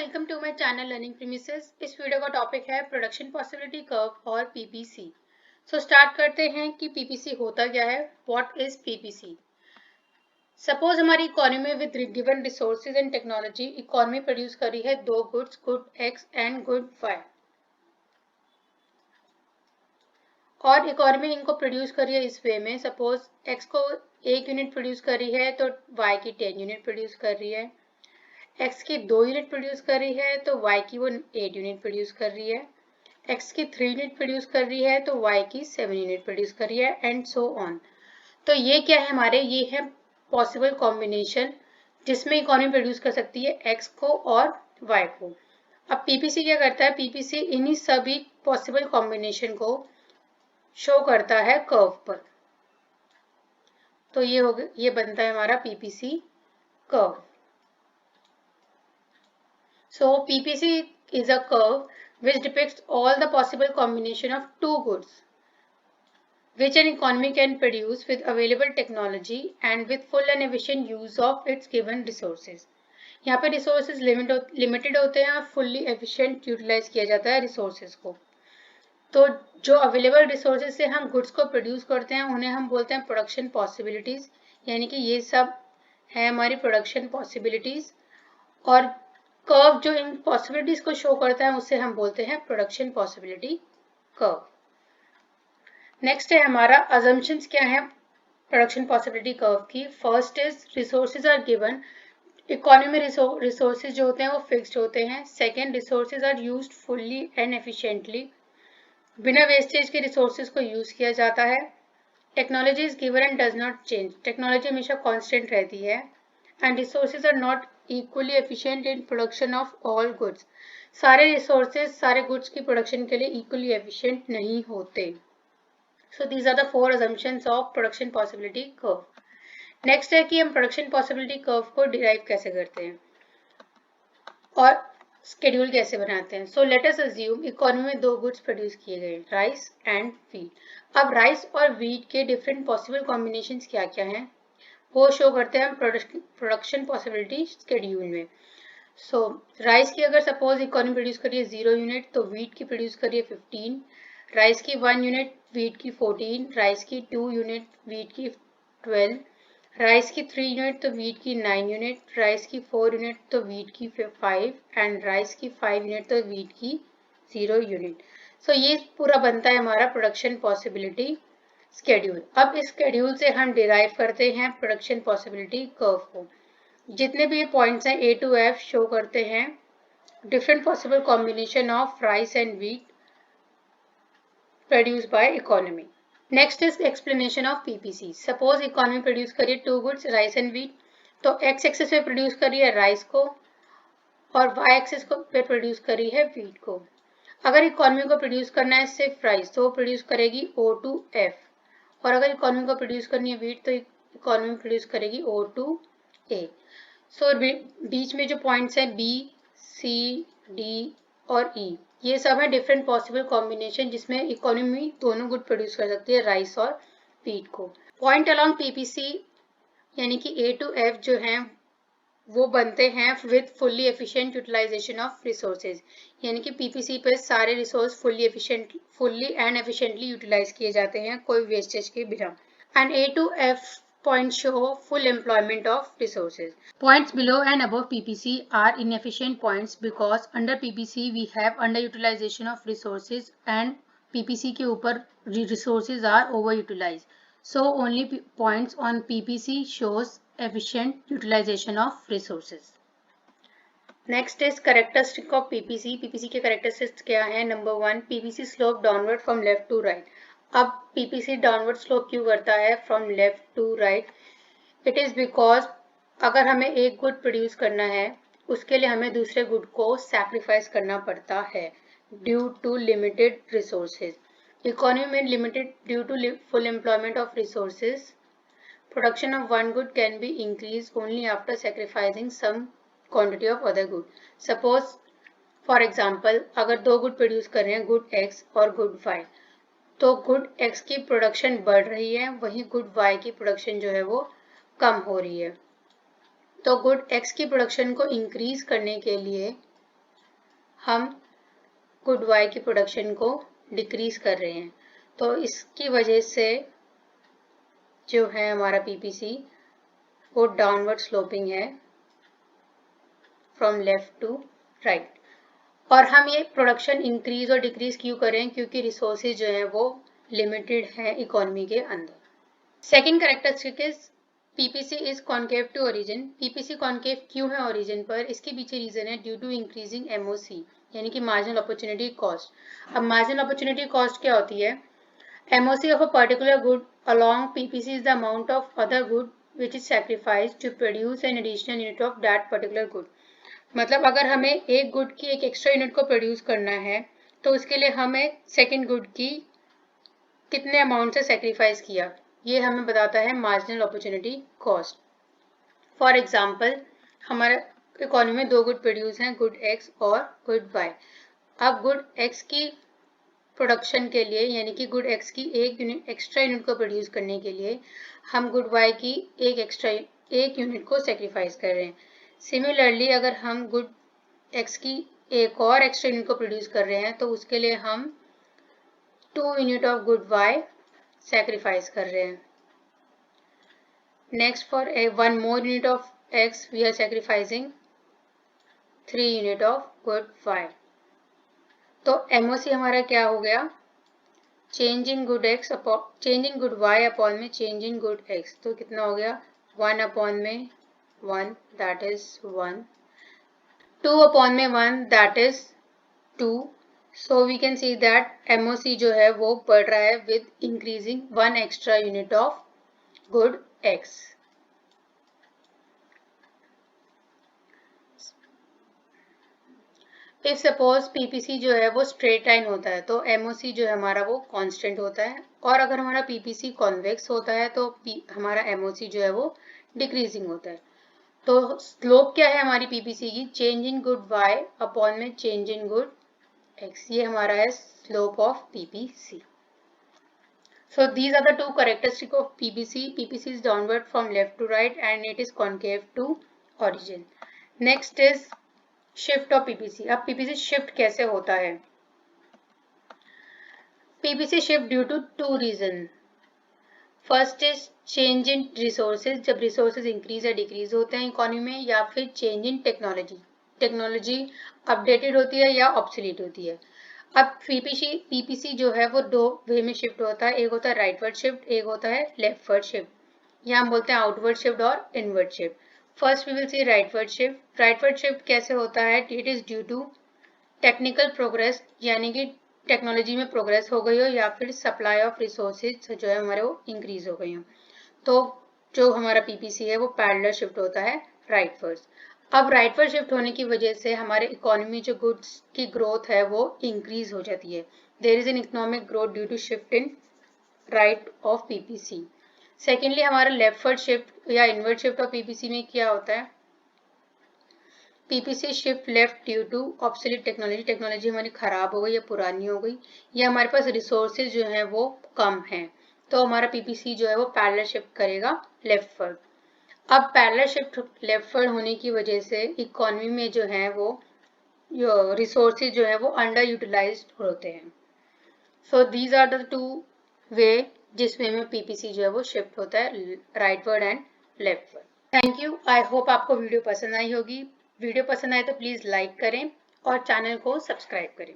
Welcome to my channel learning premises. इस video का topic है प्रोडक्शन पॉसिबिलिटी कर्व और पीपीसी। सो स्टार्ट करते हैं कि पीपीसी होता क्या है। What is PPC? सपोज हमारी economy with given resources and technology, economy produce करी है दो goods, good X and good Y, और इकोनॉमी इनको प्रोड्यूस करी है इस वे में। सपोज एक्स को 1 यूनिट प्रोड्यूस करी है तो वाई की 10 यूनिट प्रोड्यूस कर रही है, x की 2 यूनिट प्रोड्यूस कर रही है तो y की वो 8 यूनिट प्रोड्यूस कर रही है, x की 3 यूनिट प्रोड्यूस कर रही है तो y की 7 यूनिट प्रोड्यूस कर रही है, एंड सो ऑन। तो ये क्या है हमारे, ये है पॉसिबल कॉम्बिनेशन जिसमें इकोनॉमी प्रोड्यूस कर सकती है x को और y को। अब पीपीसी क्या करता है, पीपीसी इन्हीं सभी पॉसिबल कॉम्बिनेशन को शो करता है कर्व पर। तो ये हो गया, ये बनता है हमारा PPC curve. So PPC is a curve which depicts all the possible combination of two goods which an economy can produce with available technology and with full and efficient use of its given resources. यहाँ पे resources limited होते हैं और fully efficient utilize किया जाता है resources को। तो जो available resources से हम goods को produce करते हैं उन्हें हम बोलते हैं production possibilities, यानी कि ये सब है हमारी production possibilities। और कर्व जो इन पॉसिबिलिटीज को शो करता है उसे हम बोलते हैं प्रोडक्शन पॉसिबिलिटी कर्व। नेक्स्ट है हमारा अजम्पशंस क्या है प्रोडक्शन पॉसिबिलिटी कर्व की। First is resources are given, economy resources जो होते हैं वो फिक्स्ड होते हैं। Second, resources are used fully and efficiently, बिना वेस्टेज के रिसोर्सेज को यूज किया जाता है। Technology is given and does not change, technology हमेशा कांस्टेंट रहती है। And resources are not equally efficient in production of all goods, सारे रिसोर्सेज सारे गुड्स की प्रोडक्शन के लिए इक्वली एफिशिएंट नहीं होते। So these are the 4 assumptions of production possibility curve. Next है कि हम प्रोडक्शन पॉसिबिलिटी कर्व को डिराइव कैसे करते हैं और स्केड्यूल कैसे बनाते हैं। So let us assume economy में दो गुड्स प्रोड्यूस किए गए, राइस एंड व्हीट। अब राइस और व्हीट के डिफरेंट पॉसिबल कॉम्बिनेशंस क्या क्या हैं वो शो करते हैं प्रोडक्शन पॉसिबिलिटी स्केड्यूल में। सो राइस की अगर सपोज इकोनॉमी प्रोड्यूस करिए 0 यूनिट तो व्हीट की प्रोड्यूस करिए 15, राइस की 1 यूनिट व्हीट की 14, राइस की 2 यूनिट व्हीट की 12, राइस की 3 यूनिट तो व्हीट की 9 यूनिट, राइस की 4 यूनिट तो व्हीट की 5 एंड राइस की 5 यूनिट तो व्हीट की 0 यूनिट। सो ये पूरा बनता है हमारा प्रोडक्शन पॉसिबिलिटी स्केड्यूल। अब इस स्केड्यूल से हम डिराइव करते हैं प्रोडक्शन पॉसिबिलिटी कर्व को। जितने भी ये पॉइंट्स हैं ए टू एफ शो करते हैं different possible combination of rice and wheat produced by economy. Next is explanation of PPC. Suppose economy produce करिए two goods rice and wheat, तो एक्स एक्सिस पे प्रोड्यूस करिए राइस को और Y axis पे produce करी है व्हीट को। अगर इकोनॉमी को प्रोड्यूस करना है सिर्फ राइस तो वो प्रोड्यूस करेगी O2F, और अगर इकोनॉमी को प्रोड्यूस करनी है व्हीट तो इकोनॉमी प्रोड्यूस करेगी O2A। सो बीच में जो पॉइंट्स हैं B, C, D और E, ये सब है डिफरेंट पॉसिबल कॉम्बिनेशन जिसमें इकोनॉमी दोनों गुड प्रोड्यूस कर सकती है, राइस और व्हीट को। पॉइंट अलोंग पीपीसी यानी कि A to F जो हैं वो बनते हैं with fully efficient utilisation of resources, यानी कि पीपीसी पे सारे resource fully and efficiently utilise किए जाते हैं कोई वेस्टेज के बिना। And A to F points show full employment of resources. Points below and above PPC are inefficient points because under PPC we have underutilization of resources and PPC के ऊपर resources are overutilized. So only points on PPC shows efficient utilization of resources. Next is characteristic of PPC. PPC के characteristics क्या है? Number 1, PPC slope downward from left to right. अब PPC downward slope क्यों करता है from left to right? It is because अगर हमें एक गुड प्रोड्यूस करना है उसके लिए हमें दूसरे गुड को सैक्रिफाइस करना पड़ता है due to limited resources. Economy में limited due to full employment of resources, production of one good can be increase only after sacrificing some quantity of other good. Suppose for example अगर दो good produce कर रहे हैं, good X और good Y, तो good X की production बढ़ रही है वहीं गुड वाई की प्रोडक्शन जो है वो कम हो रही है। तो गुड एक्स की प्रोडक्शन को इंक्रीज करने के लिए हम गुड वाई की प्रोडक्शन को डिक्रीज कर रहे हैं। तो इसकी वजह से जो है हमारा पीपीसी वो डाउनवर्ड स्लोपिंग है फ्रॉम लेफ्ट टू राइट। और हम ये प्रोडक्शन इंक्रीज और डिक्रीज क्यों करें? क्योंकि रिसोर्सेज जो है वो लिमिटेड है इकोनॉमी के अंदर। Second characteristic is PPC is concave to origin. PPC concave क्यों है ओरिजिन पर? इसके पीछे रीजन है ड्यू टू इंक्रीजिंग एमओसी यानी कि मार्जिनल अपॉर्चुनिटी कॉस्ट। अब मार्जिनल अपॉर्चुनिटी कॉस्ट क्या होती है? MOC of a particular good along PPC is the amount of other good which is sacrificed to produce an additional unit of that particular good। मतलब अगर हमें एक good की एक एक्स्ट्रा यूनिट को प्रोड्यूस करना है तो उसके लिए हमें सेकेंड गुड की कितने अमाउंट से सेक्रीफाइस किया, ये हमें बताता है marginal opportunity cost. For example हमारे इकोनॉमी में दो गुड प्रोड्यूस हैं, गुड एक्स और गुड वाई। अब गुड एक्स की प्रोडक्शन के लिए यानी कि गुड एक्स की एक एक्स्ट्रा यूनिट को प्रोड्यूस करने के लिए हम गुड वाई की एक यूनिट को सेक्रीफाइस कर रहे हैं। सिमिलरली अगर हम गुड एक्स की एक और एक्स्ट्रा यूनिट को प्रोड्यूस कर रहे हैं तो उसके लिए हम 2 unit of good Y sacrifice कर रहे हैं। Next for 1 more unit of X we are sacrificing 3 unit of good Y. तो एमओसी हमारा क्या हो गया? Change in good X change in good Y upon में चेंज इन गुड एक्स। तो कितना हो गया? 1 अपॉन में 1 दैट इज 1, 2 अपॉन में 1 that is 2। So we can see that MOC जो है वो बढ़ रहा है with increasing 1 extra unit of good X. If suppose PPC जो है वो स्ट्रेट लाइन होता है तो एमओसी जो है हमारा वो कांस्टेंट होता है, और अगर हमारा पीपीसी कॉन्वेक्स होता है तो हमारा एमओसी जो है वो डिक्रीजिंग होता है। तो स्लोप क्या है हमारी पीपीसी की? Change in good Y upon में चेंज इन गुड एक्स, ये हमारा है slope of PPC. So these are the two characteristics of PPC. PPC is downward from left to right and it is concave to origin. Next is shift of PPC. अब PPC shift कैसे होता है? PPC shift due to two reasons. First is change in resources, जब resources increase या decrease होते हैं economy में, या फिर चेंज इन टेक्नोलॉजी अपडेटेड होती है या ऑब्सोलीट होती है। अब पीपीसी जो है वो दो वे में शिफ्ट होता है, एक होता है राइटवर्ड शिफ्ट, एक होता है लेफ्टवर्ड शिफ्ट। या हम बोलते हैं आउटवर्ड शिफ्ट और inward shift. First we will see rightward shift. Rightward shift कैसे होता है? It is due to technical progress, यानी कि टेक्नोलॉजी में प्रोग्रेस हो गई हो या फिर सप्लाई ऑफ रिसोर्सेज जो है हमारे वो इंक्रीज हो गई हो। तो जो हमारा पीपीसी है वो पैरेलल शिफ्ट होता है राइटवर्ड्स। अब राइटवर्ड शिफ्ट होने की वजह से हमारे इकोनॉमी जो गुड्स की ग्रोथ है वो इंक्रीज हो जाती है। There is an economic growth due to shift in right of PPC. Secondly हमारा लेफ्टवर्ड शिफ्ट या इनवर्ड शिफ्ट ऑफ पीपीसी में क्या होता है? PPC shift left due to obsolete technology हमारी खराब हो गई या पुरानी हो गई, या हमारे पास रिसोर्सेज जो है वो कम है, तो हमारा पीपीसी जो है वो पैरेलल शिफ्ट करेगा लेफ्टवर्ड। अब पैरेलल शिफ्ट लेफ्टवर्ड होने की वजह से इकोनॉमी में जो है वो रिसोर्सेज जो है वो अंडर यूटिलाइज्ड होते हैं। So these are the two way जिस वे में पीपीसी जो है वो शिफ्ट होता है, rightward and leftward. Thank you. I hope आपको वीडियो पसंद आई होगी। वीडियो पसंद आए तो प्लीज़ लाइक करें और चैनल को सब्सक्राइब करें।